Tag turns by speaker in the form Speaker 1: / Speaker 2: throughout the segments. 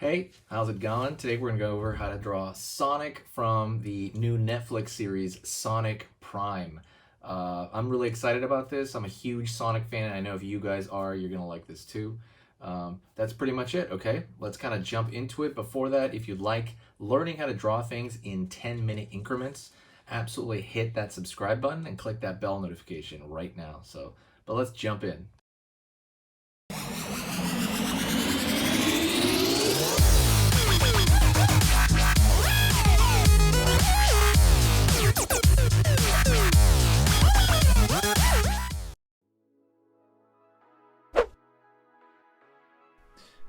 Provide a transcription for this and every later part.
Speaker 1: Hey, how's it going? Today we're going to go over how to draw Sonic from the new Netflix series Sonic Prime. I'm really excited about this. I'm a huge Sonic fan, and I know if you guys are, you're going to like this too. That's pretty much it, okay? Let's kind of jump into it. Before that, if you'd like learning how to draw things in 10-minute increments, absolutely hit that subscribe button and click that bell notification right now. But let's jump in.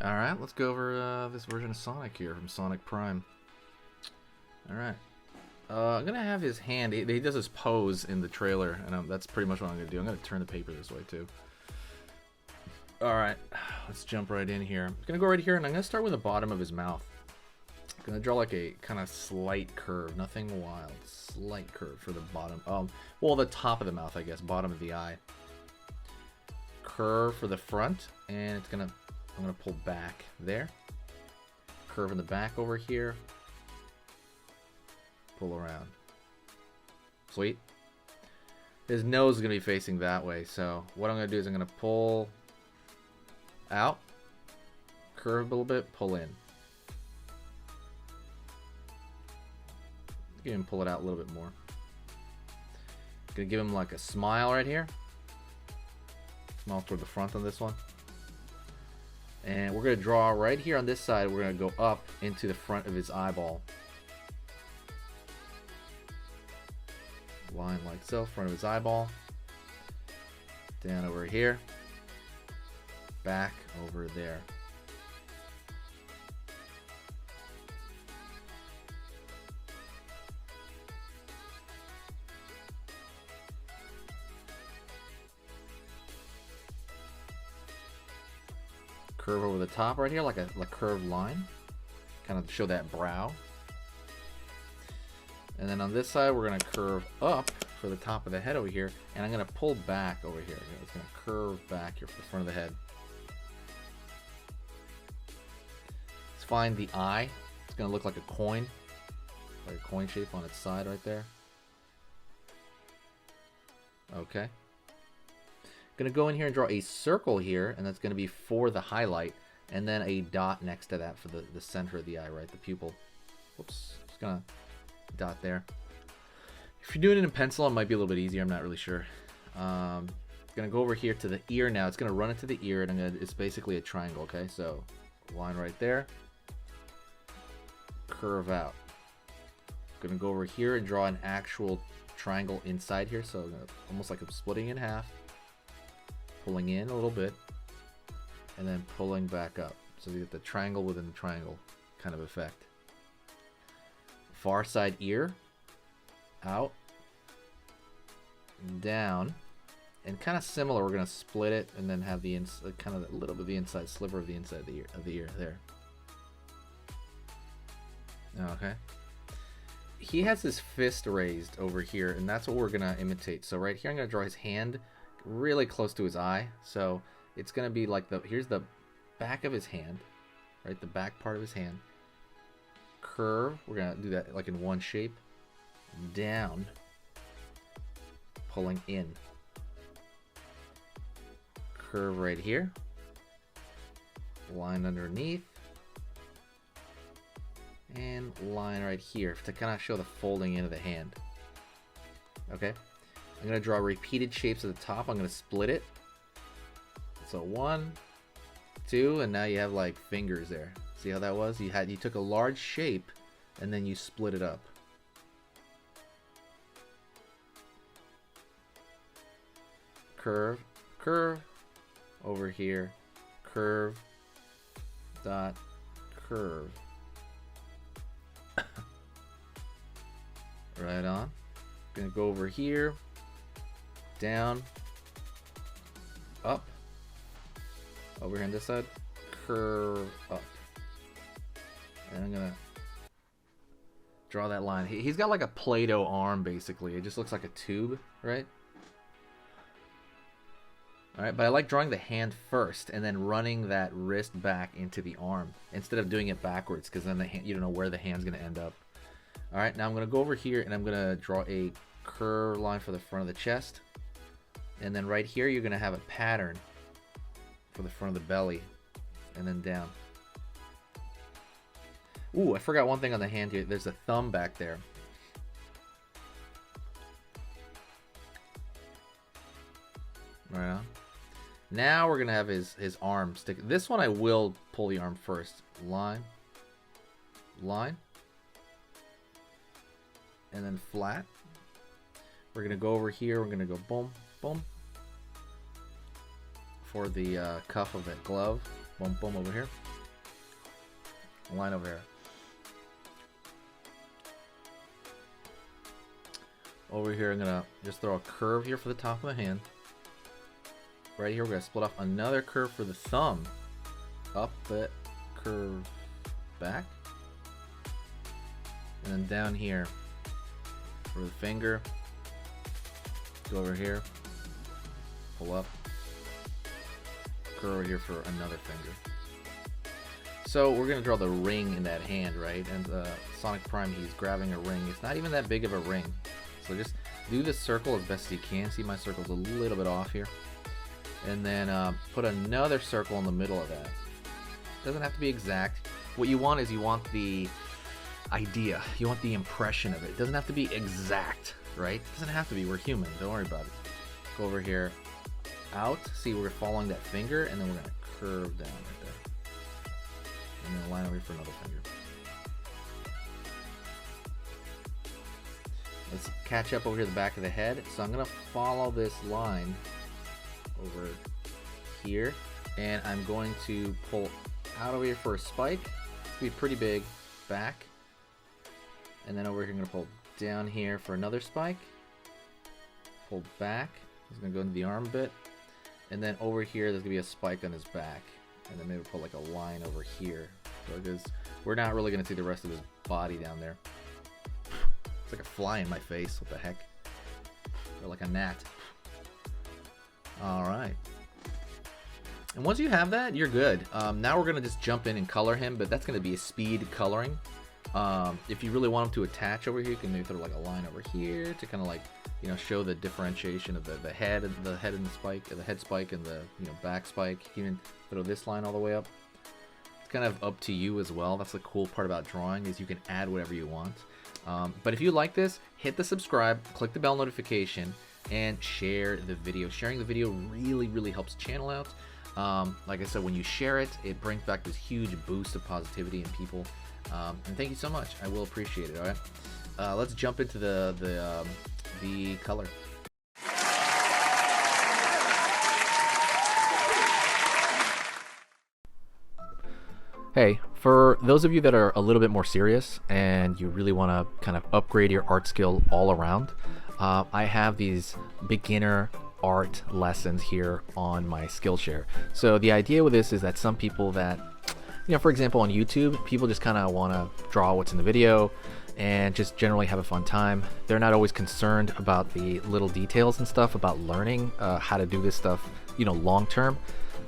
Speaker 1: Alright, let's go over this version of Sonic here from Sonic Prime. Alright. I'm going to have his hand, he does his pose in the trailer, and that's pretty much what I'm going to do. I'm going to turn the paper this way too. Alright, let's jump right in here. I'm going to go right here, and I'm going to start with the bottom of his mouth. I'm going to draw like a kind of slight curve, nothing wild. Slight curve for the bottom, well, the top of the mouth, I guess, bottom of the eye. Curve for the front, and I'm going to pull back there. Curve in the back over here. Pull around. Sweet. His nose is going to be facing that way, so what I'm going to do is I'm going to pull out, curve a little bit, pull in. You can pull it out a little bit more. Going to give him like a smile right here. Smile toward the front on this one. And we're going to draw right here on this side. We're going to go up into the front of his eyeball. Line like so, front of his eyeball. Down over here. Back over there. Curve over the top right here, like a curved line, kind of show that brow. And then on this side, we're going to curve up for the top of the head over here, and I'm going to pull back over here. It's going to curve back here for the front of the head. Let's find the eye. It's going to look like a coin shape on its side right there. Okay. Going to go in here and draw a circle here, and that's going to be for the highlight, and then a dot next to that for the center of the eye, right? The pupil. Whoops. Just going to dot there. If you're doing it in pencil, it might be a little bit easier. I'm not really sure. Going to go over here to the ear now. It's going to run into the ear, and it's basically a triangle, okay? So, line right there. Curve out. Going to go over here and draw an actual triangle inside here, so almost like I'm splitting in half. Pulling in a little bit, and then pulling back up. So you get the triangle within the triangle kind of effect. Far side ear, out, down, and kind of similar. We're going to split it and then have the kind of a little bit of the inside sliver of the inside of the ear there. Okay. He has his fist raised over here, and that's what we're going to imitate. So right here, I'm going to draw his hand really close to his eye, so it's gonna be like here's the back of his hand, right? The back part of his hand. Curve. We're gonna do that like in one shape. Down. Pulling in. Curve right here. Line underneath. And line right here to kind of show the folding in of the hand. Okay. I'm going to draw repeated shapes at the top. I'm going to split it. So 1, 2, and now you have like fingers there. See how that was? You took a large shape and then you split it up. Curve, curve, over here, curve, dot, curve. Right on. Gonna go over here. Down, up, over here on this side, curve up, and I'm gonna draw that line. He's got like a Play-Doh arm basically. It just looks like a tube, right? All right, but I like drawing the hand first and then running that wrist back into the arm instead of doing it backwards, because then the hand, you don't know where the hand's going to end up. All right, now I'm going to go over here and I'm going to draw a curve line for the front of the chest. And then right here, you're going to have a pattern for the front of the belly and then down. Ooh, I forgot one thing on the hand here. There's a thumb back there. Right on. Now we're going to have his arm stick. This one I will pull the arm first. Line. Line. And then flat. We're going to go over here. We're going to go boom, boom. For the cuff of that glove. Boom, boom over here. Line over here. Over here, I'm going to just throw a curve here for the top of the hand. Right here, we're going to split off another curve for the thumb. Up that curve back. And then down here for the finger. Go over here. Pull up. Curve over here for another finger. So we're going to draw the ring in that hand, right? And Sonic Prime, he's grabbing a ring. It's not even that big of a ring. So just do the circle as best as you can. See, my circle's a little bit off here. And then put another circle in the middle of that. Doesn't have to be exact. What you want is you want the idea. You want the impression of it. It doesn't have to be exact, right? It doesn't have to be. We're human. Don't worry about it. Go over here. Out. See, we're following that finger, and then we're going to curve down right there. And then line over here for another finger. Let's catch up over here the back of the head. So I'm going to follow this line over here, and I'm going to pull out over here for a spike. It's going to be pretty big back. And then over here, I'm going to pull down here for another spike. Pull back. It's going to go into the arm a bit. And then over here, there's going to be a spike on his back. And then maybe put like a line over here. Because we're not really going to see the rest of his body down there. It's like a fly in my face. What the heck? Or like a gnat. Alright. And once you have that, you're good. Now we're going to just jump in and color him, but that's going to be a speed coloring. If you really want him to attach over here, you can maybe throw like a line over here to kind of like, you know, show the differentiation of the head and the spike, the head spike and the, you know, back spike. You can throw this line all the way up. It's kind of up to you as well. That's the cool part about drawing, is you can add whatever you want. But if you like this, hit the subscribe, click the bell notification, and share the video. Sharing the video really helps the channel out. Like I said, when you share it, it brings back this huge boost of positivity in people. And thank you so much. I will appreciate it. All right, let's jump into the color. Hey, for those of you that are a little bit more serious and you really want to kind of upgrade your art skill all around, I have these beginner art lessons here on my Skillshare. So the idea with this is that some people that, you know, for example, on YouTube, people just kind of want to draw what's in the video and just generally have a fun time. They're not always concerned about the little details and stuff about learning how to do this stuff, you know, long term.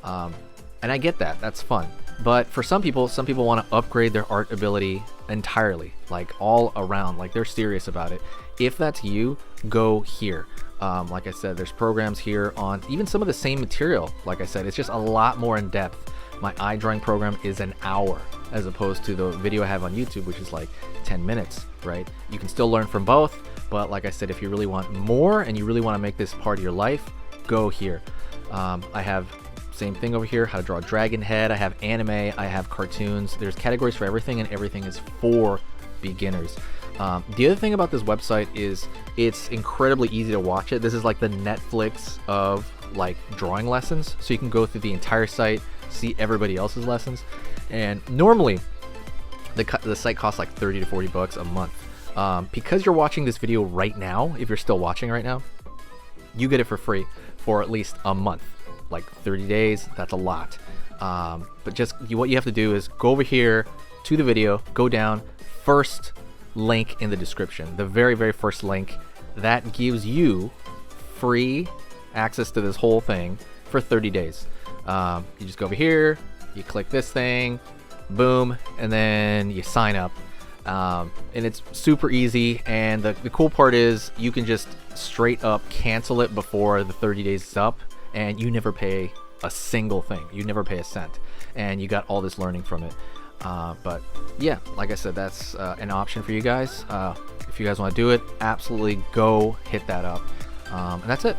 Speaker 1: And I get that. That's fun. But for some people want to upgrade their art ability entirely, like all around, like they're serious about it. If that's you, go here. Like I said, there's programs here on even some of the same material. Like I said, it's just a lot more in depth. My eye drawing program is an hour as opposed to the video I have on YouTube, which is like 10 minutes, right? You can still learn from both, but like I said, if you really want more and you really want to make this part of your life, go here. I have same thing over here, how to draw a dragon head. I have anime, I have cartoons. There's categories for everything, and everything is for beginners. The other thing about this website is it's incredibly easy to watch it. This is like the Netflix of like drawing lessons. So you can go through the entire site, see everybody else's lessons. And normally the site costs like 30 to 40 bucks a month. Because you're watching this video right now, if you're still watching right now, you get it for free for at least a month. Like 30 days, that's a lot. But just what you have to do is go over here to the video, go down, first link in the description, the very first link. That gives you free access to this whole thing, for 30 days. You just go over here, you click this thing, boom, and then you sign up. And it's super easy, and the cool part is you can just straight up cancel it before the 30 days is up, and you never pay a single thing. You never pay a cent, and you got all this learning from it. But yeah, like I said, that's an option for you guys. If you guys want to do it, absolutely go hit that up. And that's it.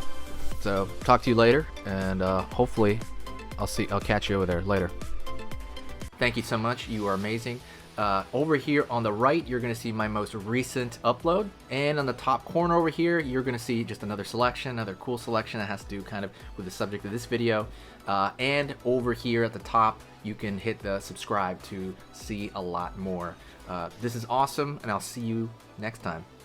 Speaker 1: So talk to you later, and hopefully I'll catch you over there later. Thank you so much. You are amazing. Over here on the right, you're going to see my most recent upload, and on the top corner over here, you're going to see just another selection, another cool selection that has to do kind of with the subject of this video. And over here at the top, you can hit the subscribe to see a lot more. This is awesome, and I'll see you next time.